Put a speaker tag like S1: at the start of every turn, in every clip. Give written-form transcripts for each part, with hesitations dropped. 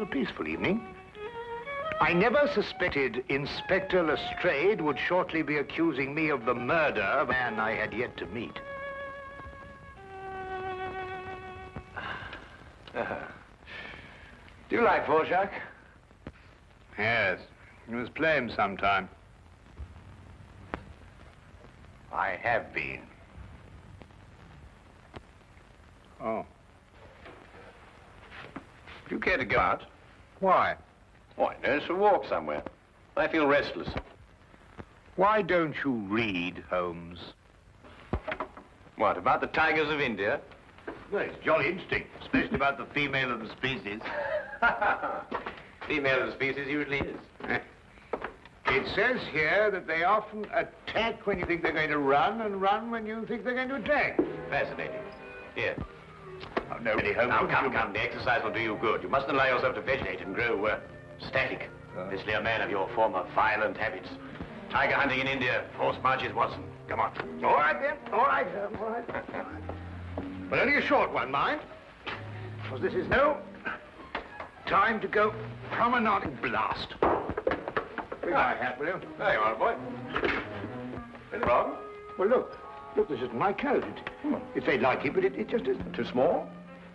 S1: peaceful evening. I never suspected Inspector Lestrade would shortly be accusing me of the murder of a man I had yet to meet.
S2: Do you like Dvorak?
S1: Yes, you must play him sometime.
S2: I have been.
S1: Oh.
S2: Do you care to go out?
S1: Why?
S2: Why, no, for a walk somewhere. I feel restless.
S1: Why don't you read, Holmes?
S2: What, about the tigers of India?
S1: Well, it's jolly interesting, especially about the female of the species.
S2: Female of the species usually is.
S1: It says here that they often attack when you think they're going to run, and run when you think they're going to attack.
S2: Fascinating. Here.
S1: Oh, no, really, Holmes.
S2: Now, come. The exercise will do you good. You mustn't allow yourself to vegetate and grow static. Especially a man of your former violent habits. Tiger hunting in India, horse marches, Watson. Come on.
S1: All right, then. All right, all right. But only a short one, mind. Because this is no time to go promenading blast. Bring my hat, will you?
S2: There you are, boy. Anything wrong?
S1: Well, look. Look, this isn't my coat. It's very like it, but it just isn't.
S2: Too small?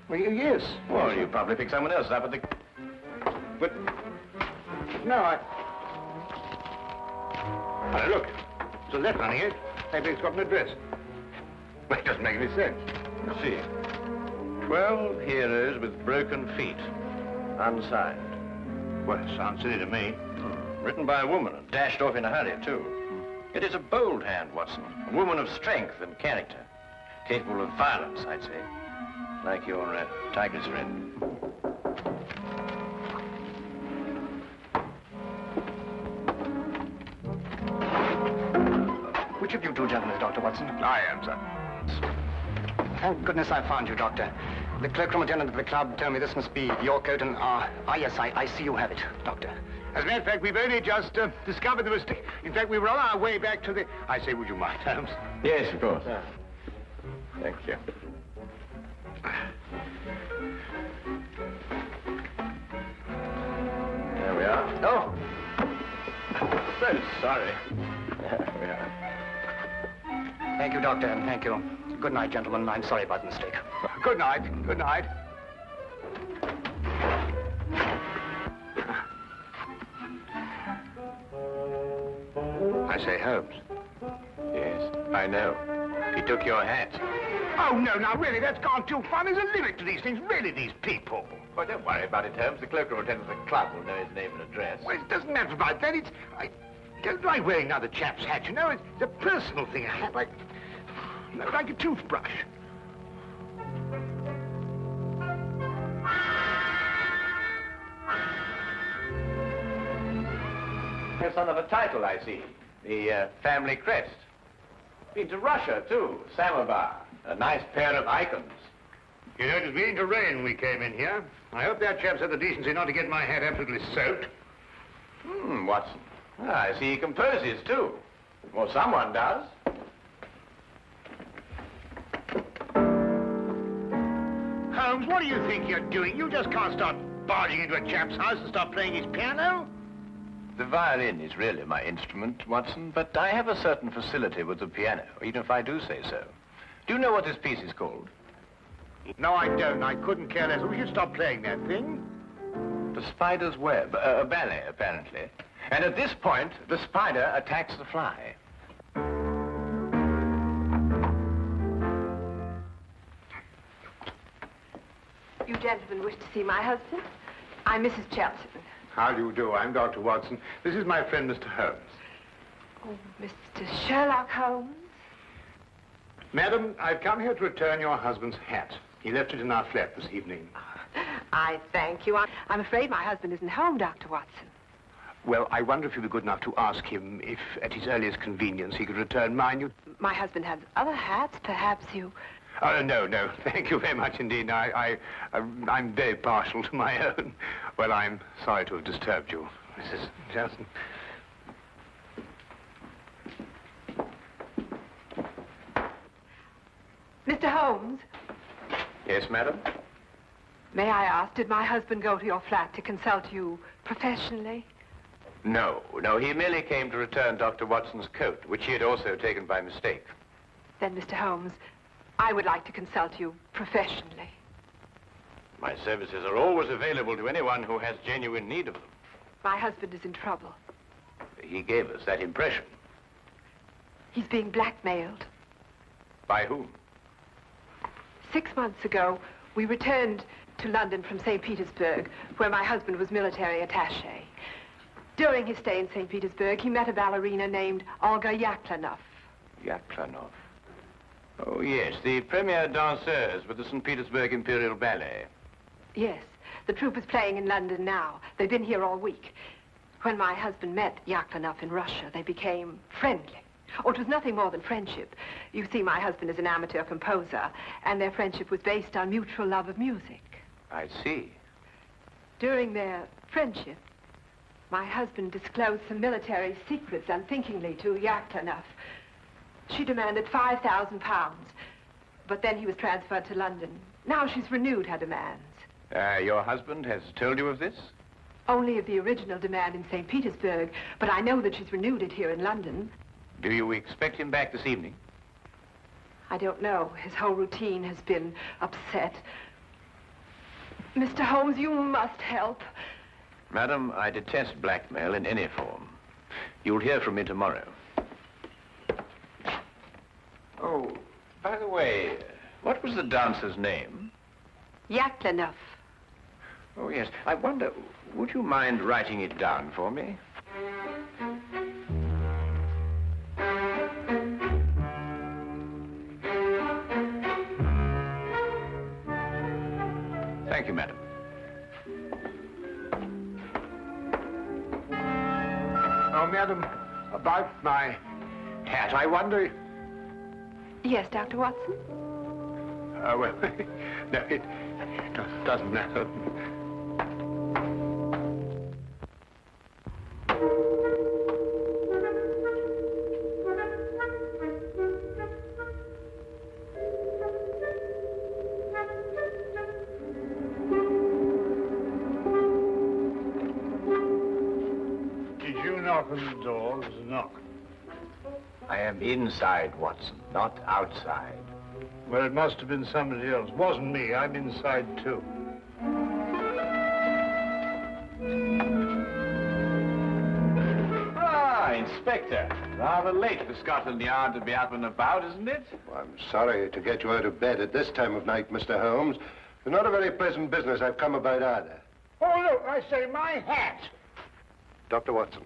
S1: Well, yes.
S2: Well,
S1: yes,
S2: you probably picked someone else up at the...
S1: But... No, Oh, look. There's a letter on it. Maybe it's got an address. Well, it doesn't make any sense.
S2: Let's see. 12 heroes with broken feet. Unsigned.
S1: Well, it sounds silly to me.
S2: Written by a woman and dashed off in a hurry, too. It is a bold hand, Watson. A woman of strength and character. Capable of violence, I'd say. Like your tiger's friend.
S3: Which of you two gentlemen is Dr. Watson?
S1: I am, sir.
S3: Thank goodness I found you, Doctor. The cloakroom attendant at the club told me this must be your coat, and, yes, I see you have it, Doctor.
S1: As a matter of fact, we've only just discovered the mistake. In fact, we were on our way back to the... I say, would you mind, Holmes?
S2: Yes, of course. Thank you. There we are. Oh! So sorry. There we are.
S3: Thank you, Doctor, and thank you. Good night, gentlemen. I'm sorry about the mistake.
S1: Good night. Good night. I say, Holmes.
S2: Yes, I know. He took your hat.
S1: Oh, no, now, really, that's gone too far. There's a limit to these things. Really, these people.
S2: Well, don't worry about it, Holmes. The cloakroom attendant at the club will know his name and address.
S1: Well, it doesn't matter about that. It's... I don't like wearing another chap's hat, you know. It's a personal thing. A hat like a toothbrush.
S2: You're son of a title, I see. The family crest. Been to Russia, too. Samovar. A nice pair of icons.
S1: You know, it was beginning to rain when we came in here. I hope that chap's had the decency not to get my hat absolutely soaked.
S2: Watson. I see he composes, too. Well, someone does.
S1: Holmes, what do you think you're doing? You just can't start barging into a chap's house and start playing his piano.
S2: The violin is really my instrument, Watson, but I have a certain facility with the piano, even if I do say so. Do you know what this piece is called?
S1: No, I don't. I couldn't care less. We should stop playing that thing.
S2: The Spider's Web, a ballet, apparently. And at this point, the spider attacks the fly.
S4: You gentlemen wish to see my husband? I'm Mrs. Chelton.
S1: How do you do? I'm Dr. Watson. This is my friend, Mr. Holmes.
S4: Oh, Mr. Sherlock Holmes?
S1: Madam, I've come here to return your husband's hat. He left it in our flat this evening.
S4: I thank you. I'm afraid my husband isn't home, Dr. Watson.
S1: Well, I wonder if you'd be good enough to ask him if, at his earliest convenience, he could return mine.
S4: My husband has other hats. Perhaps you...
S1: Oh, no. Thank you very much indeed. I'm very partial to my own. Well, I'm sorry to have disturbed you, Mrs. Johnson.
S4: Mr. Holmes?
S2: Yes, madam?
S4: May I ask, did my husband go to your flat to consult you professionally?
S2: No, he merely came to return Dr. Watson's coat, which he had also taken by mistake.
S4: Then, Mr. Holmes, I would like to consult you professionally.
S2: My services are always available to anyone who has genuine need of them.
S4: My husband is in trouble.
S2: He gave us that impression.
S4: He's being blackmailed.
S2: By whom?
S4: 6 months ago, we returned to London from St. Petersburg, where my husband was military attaché. During his stay in St. Petersburg, he met a ballerina named Olga Yaklanov.
S2: Yaklanov? Oh, yes, the premier danseuse with the St. Petersburg Imperial Ballet.
S4: Yes, the troupe is playing in London now. They've been here all week. When my husband met Yaklanov in Russia, they became friendly. Oh, it was nothing more than friendship. You see, my husband is an amateur composer, and their friendship was based on mutual love of music.
S2: I see.
S4: During their friendship, my husband disclosed some military secrets unthinkingly to Yaklanov. She demanded £5,000, but then he was transferred to London. Now she's renewed her demands.
S2: Your husband has told you of this?
S4: Only of the original demand in St. Petersburg, but I know that she's renewed it here in London.
S2: Do you expect him back this evening?
S4: I don't know. His whole routine has been upset. Mr. Holmes, you must help.
S2: Madam, I detest blackmail in any form. You'll hear from me tomorrow. Oh, by the way, what was the dancer's name?
S4: Yaklanov.
S2: Oh, yes. I wonder, would you mind writing it down for me? Thank you, madam.
S1: Oh, madam, about my hat, I wonder...
S4: Yes, Dr. Watson?
S1: Well, no, it doesn't matter. Did you knock on the door? There was a knock.
S2: I am inside, Watson, not outside.
S1: Well, it must have been somebody else. Wasn't me. I'm inside, too.
S2: Ah, Inspector. Rather late for Scotland Yard to be up and about, isn't it?
S5: Well, I'm sorry to get you out of bed at this time of night, Mr. Holmes. It's not a very pleasant business I've come about either.
S1: Oh, look, I say, my hat.
S5: Dr. Watson.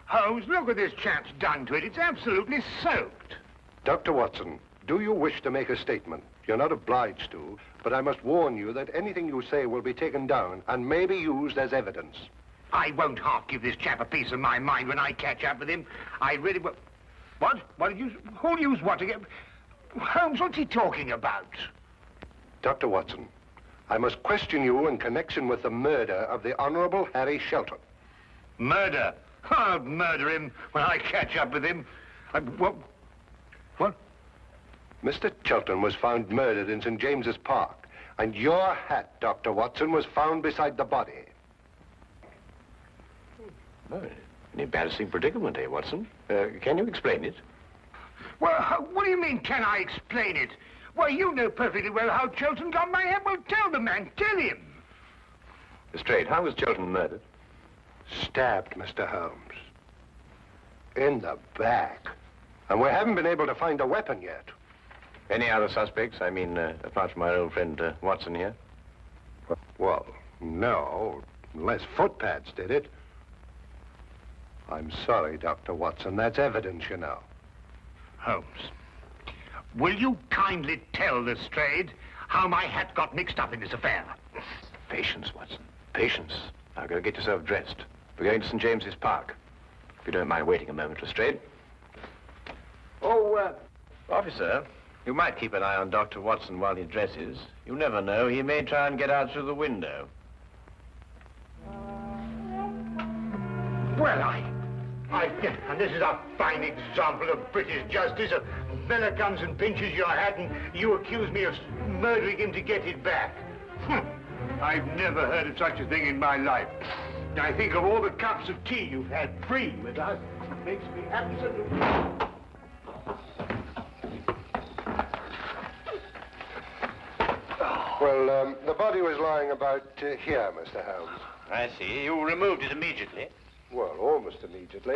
S1: Holmes, look what this chap's done to it. It's absolutely soaked.
S5: Dr. Watson, do you wish to make a statement? You're not obliged to, but I must warn you that anything you say will be taken down and may be used as evidence.
S1: I won't half give this chap a piece of my mind when I catch up with him. I really will. What? What did you... Who'll use what to get... Holmes, what's he talking about?
S5: Dr. Watson, I must question you in connection with the murder of the Honorable Harry Shelton.
S1: Murder? I'll murder him when I catch up with him. What? What?
S5: Mr. Shelton was found murdered in St. James's Park, and your hat, Dr. Watson, was found beside the body.
S2: Oh, an embarrassing predicament, eh, Watson? Can you explain it?
S1: Well, what do you mean, can I explain it? Well, you know perfectly well how Shelton got my hat. Well, tell the man, tell him.
S2: Straight, how was Shelton murdered?
S5: Stabbed, Mr. Holmes. In the back. And we haven't been able to find a weapon yet.
S2: Any other suspects? I mean, apart from our old friend Watson here?
S5: Well, no, unless footpads did it. I'm sorry, Dr. Watson. That's evidence, you know.
S1: Holmes, will you kindly tell Lestrade how my hat got mixed up in this affair?
S2: Patience, Watson. Patience. Now, go get yourself dressed. We're going to St. James's Park. If you don't mind waiting a moment, Lestrade. Oh, officer, you might keep an eye on Dr. Watson while he dresses. You never know. He may try and get out through the window.
S1: Well, and this is a fine example of British justice. A fella comes and pinches your hat and you accuse me of murdering him to get it back. I've never heard of such a thing in my life. I think of all the cups of tea you've had free with us. It makes me absolutely...
S5: Well, the body was lying about here, Mr. Holmes.
S2: I see. You removed it immediately.
S5: Well, almost immediately.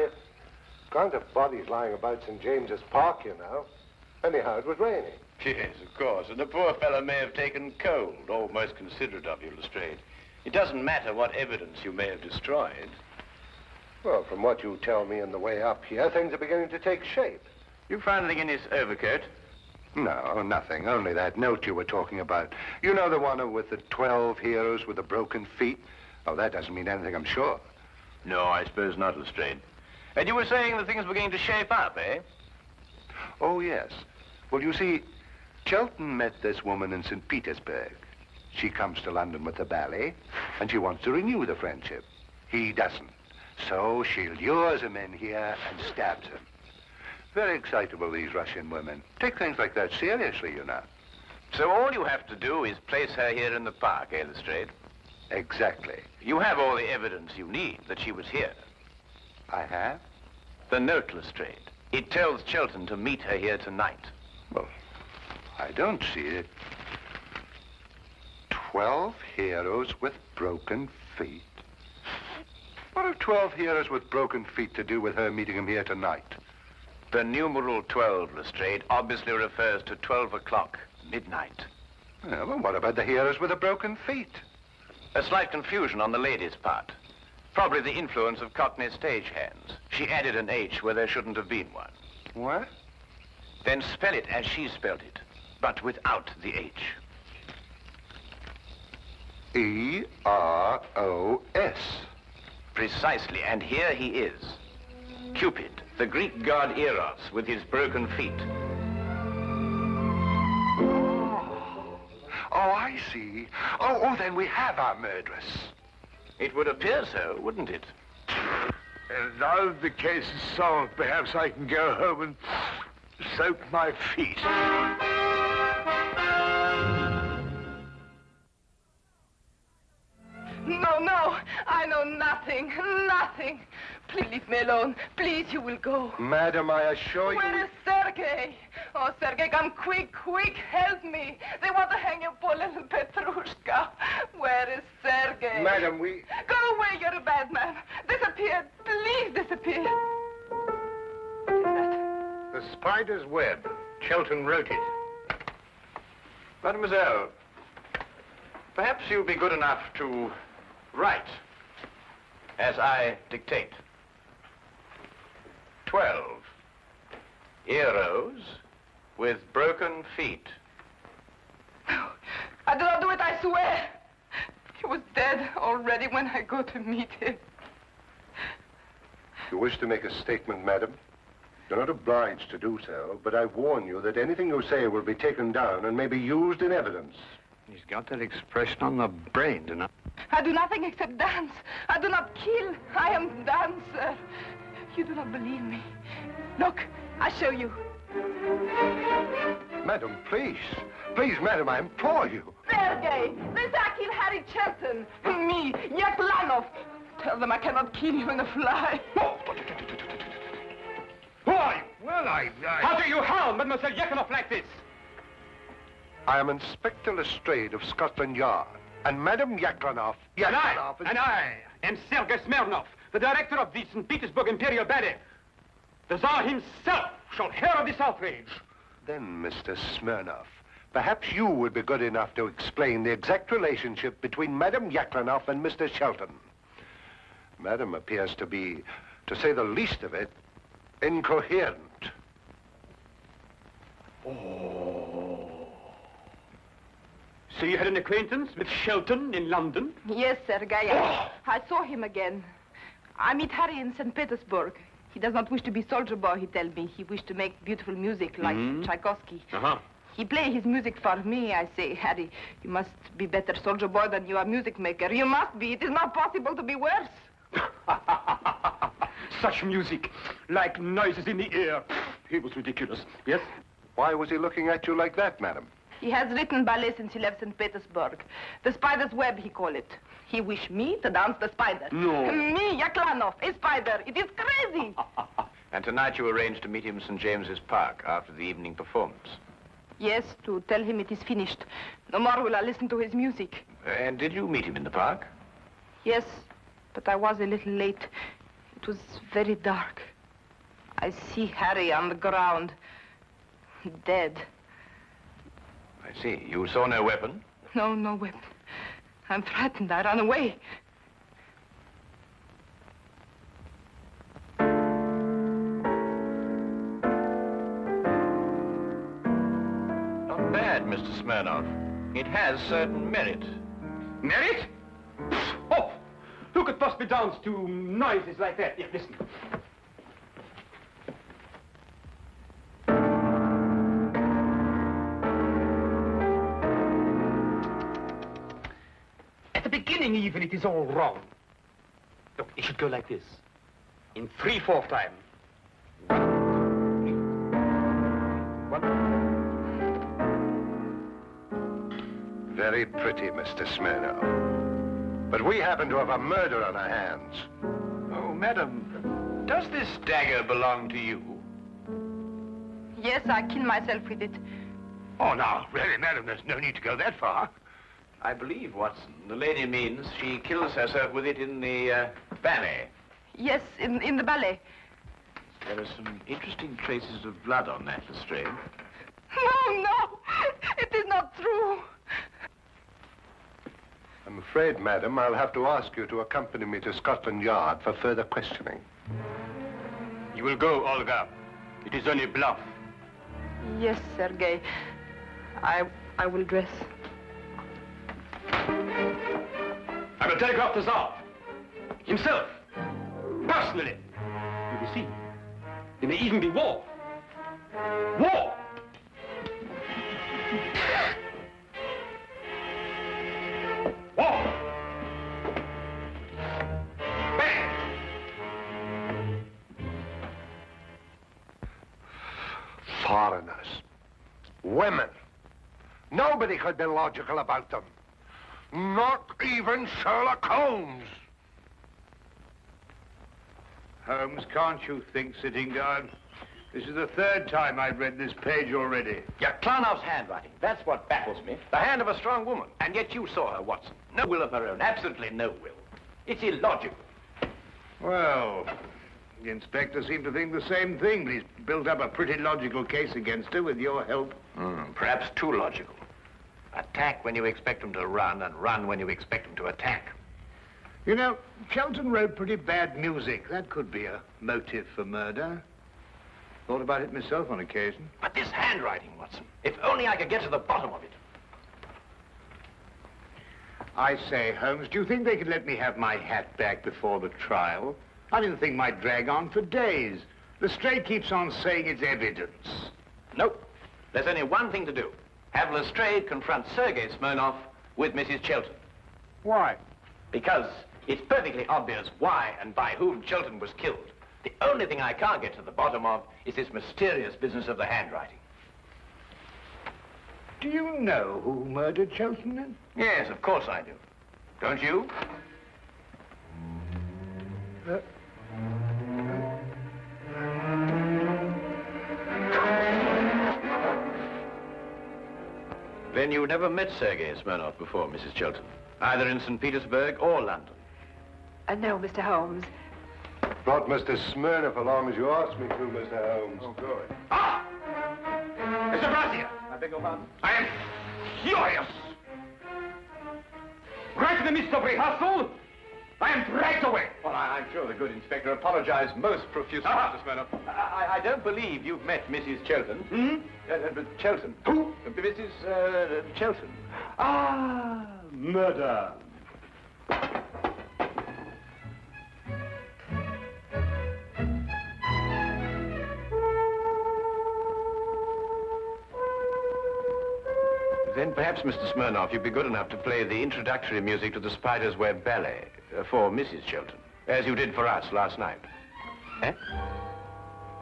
S5: Can't have bodies lying about St. James's Park, you know. Anyhow, it was raining.
S2: Yes, of course. And the poor fellow may have taken cold. Oh, most considerate of you, Lestrade. It doesn't matter what evidence you may have destroyed.
S5: Well, from what you tell me on the way up here, things are beginning to take shape.
S2: You found anything in his overcoat?
S5: No, nothing. Only that note you were talking about. You know, the one with the 12 heroes with the broken feet? Oh, that doesn't mean anything, I'm sure.
S2: No, I suppose not, Lestrade. And you were saying that things were beginning to shape up, eh?
S5: Oh, yes. Well, you see, Chelton met this woman in St. Petersburg. She comes to London with the ballet, and she wants to renew the friendship. He doesn't. So she lures him in here and stabs him. Very excitable, these Russian women. Take things like that seriously, you know.
S2: So all you have to do is place her here in the park, eh, Lestrade?
S5: Exactly.
S2: You have all the evidence you need that she was here.
S5: I have?
S2: The note, Lestrade. It tells Chelton to meet her here tonight.
S5: Well, I don't see it. 12 heroes with broken feet. What have 12 heroes with broken feet to do with her meeting him here tonight?
S2: The numeral 12, Lestrade, obviously refers to 12 o'clock, midnight.
S5: Yeah, well, what about the heroes with the broken feet?
S2: A slight confusion on the lady's part. Probably the influence of Cockney stagehands. She added an H where there shouldn't have been one.
S5: What?
S2: Then spell it as she spelled it, but without the H.
S5: E-R-O-S.
S2: Precisely, and here he is. Cupid, the Greek god Eros, with his broken feet.
S5: Oh, I see. Oh, then we have our murderess.
S2: It would appear so, wouldn't it?
S1: And now the case is solved, perhaps I can go home and soak my feet.
S6: No, I know nothing, nothing. Please leave me alone. Please, you will go.
S5: Madam, I assure you...
S6: Where is Sergei? Oh, Sergei, come quick, help me. They want to hang your poor little Petrushka. Where is Sergei?
S5: Madam, we...
S6: Go away, you're a bad man. Disappear, please disappear. What is that?
S1: The spider's web. Chelton wrote it.
S2: Mademoiselle, perhaps you'll be good enough to write as I dictate. 12 heroes with broken feet.
S6: No, I do not do it, I swear. He was dead already when I go to meet him.
S5: You wish to make a statement, madam? You're not obliged to do so, but I warn you that anything you say will be taken down and may be used in evidence.
S1: He's got that expression on the brain, don't I?
S6: I do nothing except dance. I do not kill. I am dancer. You do not believe me. Look, I show you.
S5: Madam, please. Please, madam, I implore you.
S6: Sergei, this I kill Harry Chelton. Me, Yaklanov. Tell them I cannot kill you in a fly.
S1: Why? Well,
S3: How do you harm Mademoiselle Yaklanov like this?
S5: I am Inspector Lestrade of Scotland Yard. And Madam Yaklanov...
S3: And I am Sergei Smirnov, the director of the St. Petersburg Imperial Ballet. The Tsar himself shall hear of this outrage.
S5: Then, Mr. Smirnov, perhaps you would be good enough to explain the exact relationship between Madam Yaklanov and Mr. Shelton. Madam appears to be, to say the least of it, incoherent.
S3: So you had an acquaintance with Shelton in London?
S6: Yes, Sergei. I saw him again. I meet Harry in St. Petersburg. He does not wish to be soldier boy, he tells me. He wished to make beautiful music like Tchaikovsky. He play his music for me. I say, Harry, you must be better soldier boy than you are music maker. You must be. It is not possible to be worse.
S3: Such music, like noises in the air. He was ridiculous, yes?
S5: Why was he looking at you like that, madam?
S6: He has written ballet since he left St. Petersburg. The spider's web, he call it. He wish me to dance the spider.
S2: No.
S6: Me, Yaklanov, a spider. It is crazy.
S2: And tonight you arranged to meet him in St. James's Park after the evening performance.
S6: Yes, to tell him it is finished. No more will I listen to his music.
S2: And did you meet him in the park?
S6: Yes, but I was a little late. It was very dark. I see Harry on the ground, dead.
S2: I see. You saw no weapon?
S6: No, no weapon. I'm frightened. I ran away.
S2: Not bad, Mr. Smirnov. It has certain merit.
S7: Merit? Oh, who could possibly dance to noises like that? Here, listen. At the beginning, even, it is all wrong. Look, it should go like this. In 3/4 time. 1, 2, 1.
S5: Very pretty, Mr. Smirnov. But we happen to have a murder on our hands.
S2: Oh, madam, does this dagger belong to you?
S6: Yes, I killed myself with it.
S1: Oh, now, really, madam, there's no need to go that far.
S2: I believe, Watson, the lady means she kills herself with it in the ballet.
S6: Yes, in the ballet.
S2: There are some interesting traces of blood on that, Lestrade.
S6: No, no, it is not true.
S5: I'm afraid, madam, I'll have to ask you to accompany me to Scotland Yard for further questioning.
S7: You will go, Olga. It is only bluff.
S6: Yes, Sergei. I will dress.
S7: I will telegraph the Tsar. Himself. Personally. You will see. There may even be war. War! War! Bang!
S5: Foreigners. Women. Nobody could be logical about them. Not even Sherlock Holmes.
S1: Holmes, can't you think, sitting down? This is the 3rd time I've read this page already.
S2: Yaklanov's handwriting. That's what baffles me. The hand of a strong woman. And yet you saw her, Watson. No will of her own. Absolutely no will. It's illogical.
S1: Well, the inspector seemed to think the same thing, but he's built up a pretty logical case against her with your help.
S2: Perhaps too logical. Attack when you expect them to run, and run when you expect them to attack.
S1: You know, Shelton wrote pretty bad music. That could be a motive for murder. Thought about it myself on occasion.
S2: But this handwriting, Watson. If only I could get to the bottom of it.
S1: I say, Holmes, do you think they could let me have my hat back before the trial? I mean, the thing might drag on for days. Lestrade keeps on saying it's evidence.
S2: Nope. There's only one thing to do. Have Lestrade confront Sergei Smirnov with Mrs. Chilton.
S1: Why?
S2: Because it's perfectly obvious why and by whom Chilton was killed. The only thing I can't get to the bottom of is this mysterious business of the handwriting.
S1: Do you know who murdered Shelton, then?
S2: Yes, of course I do. Don't you? Then you never met Sergei Smirnov before, Mrs. Chilton, either in St. Petersburg or London.
S4: No, Mr. Holmes.
S5: Brought Mr. Smirnov along as you asked me to, Mr. Holmes.
S2: Oh, good.
S7: Ah! Mr. Brazier!
S2: I beg your pardon?
S7: I am furious! Right in the midst of rehearsal, I am dragged away.
S2: Well, I'm sure the good inspector apologized most profusely, Mr. Smirnov. I don't believe you've met Mrs. Chilton. Chilton.
S7: Who?
S2: Mrs. Chilton.
S7: Ah, murder.
S2: Then perhaps, Mr. Smirnov, you'd be good enough to play the introductory music to the Spider's Web Ballet for Mrs. Chilton, as you did for us last night. Eh?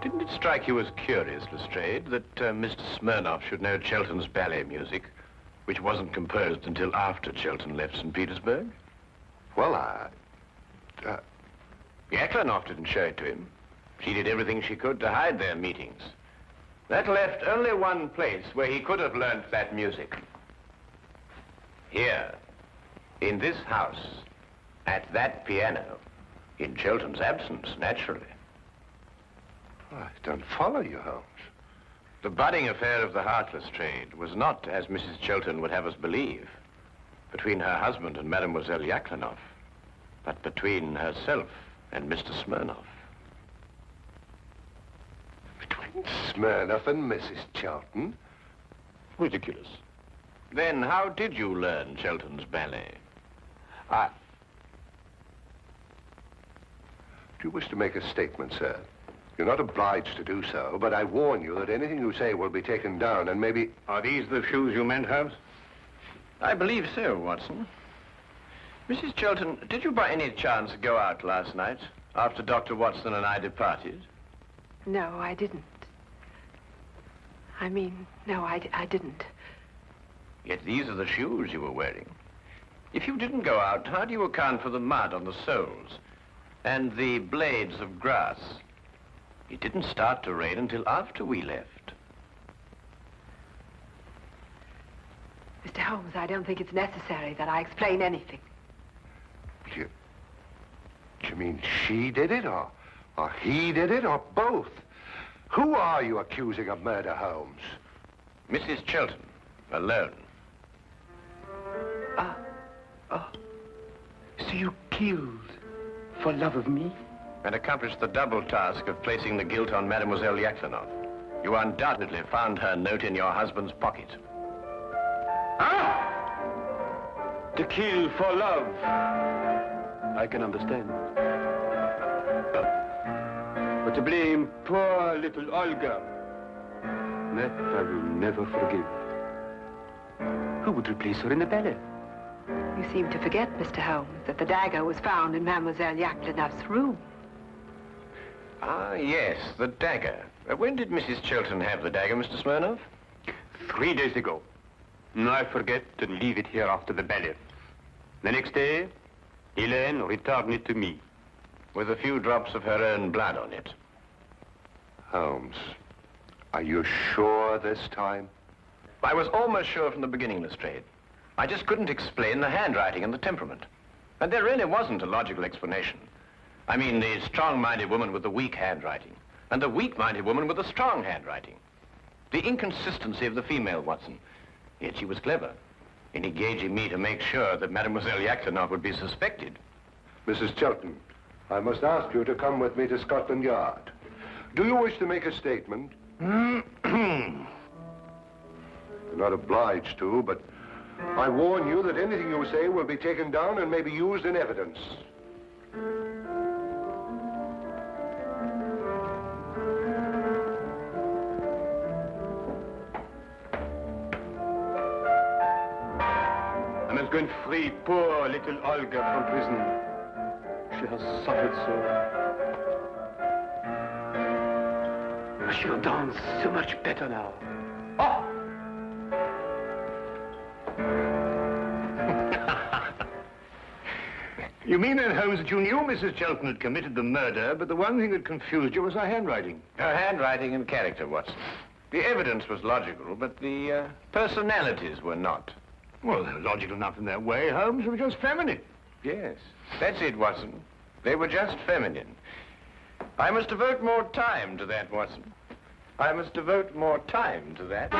S2: Didn't it strike you as curious, Lestrade, that Mr. Smirnoff should know Chelten's ballet music, which wasn't composed until after Chelten left St. Petersburg?
S5: Well,
S2: Yaklanoff didn't show it to him. She did everything she could to hide their meetings. That left only one place where he could have learnt that music. Here, in this house, at that piano, in Chelten's absence, naturally.
S5: I don't follow you, Holmes.
S2: The budding affair of the Heartless trade was not, as Mrs. Chelten would have us believe, between her husband and Mademoiselle Yaklanoff, but between herself and Mr. Smirnoff.
S5: Between Smirnoff and Mrs. Chelten?
S2: Ridiculous. Then how did you learn Chelten's ballet?
S5: Do you wish to make a statement, sir? You're not obliged to do so, but I warn you that anything you say will be taken down and maybe...
S1: Are these the shoes you meant, Holmes?
S2: I believe so, Watson. Mrs. Chelten, did you by any chance go out last night after Dr. Watson and I departed?
S4: No, I didn't. I mean, no, I didn't.
S2: Yet these are the shoes you were wearing. If you didn't go out, how do you account for the mud on the soles and the blades of grass? It didn't start to rain until after we left.
S4: Mr. Holmes, I don't think it's necessary that I explain anything.
S5: You mean she did it, or he did it, or both? Who are you accusing of murder, Holmes?
S2: Mrs. Chelten, alone.
S7: So you killed for love of me?
S2: And accomplished the double task of placing the guilt on Mademoiselle Yaklanoff. You undoubtedly found her note in your husband's pocket.
S7: To kill for love. I can understand. But to blame poor little Olga, that I will never forgive. Who would replace her in the ballet?
S4: You seem to forget, Mr. Holmes, that the dagger was found in Mademoiselle Yaklanoff's room.
S2: Ah, yes, the dagger. When did Mrs. Chelten have the dagger, Mr. Smirnoff?
S7: 3 days ago. I forget to leave it here after the ballet. The next day, Helene returned it to me.
S2: With a few drops of her own blood on it.
S5: Holmes, are you sure this time?
S2: I was almost sure from the beginning, Lestrade. I just couldn't explain the handwriting and the temperament. And there really wasn't a logical explanation. I mean, the strong-minded woman with the weak handwriting, and the weak-minded woman with the strong handwriting. The inconsistency of the female, Watson. Yet she was clever in engaging me to make sure that Mademoiselle Yaklanoff would be suspected.
S5: Mrs. Chelten, I must ask you to come with me to Scotland Yard. Do you wish to make a statement? You're not obliged to, but I warn you that anything you say will be taken down and may be used in evidence.
S7: I must go and free poor little Olga from prison. She has suffered so. She'll dance so much better now. Oh!
S1: You mean then, Holmes, that you knew Mrs. Chelten had committed the murder, but the one thing that confused you was her handwriting?
S2: Her handwriting and character, Watson. The evidence was logical, but the personalities were not.
S1: Well, they were logical enough in their way, Holmes. They were just feminine.
S2: Yes, that's it, Watson. They were just feminine. I must devote more time to that, Watson. I must devote more time to that.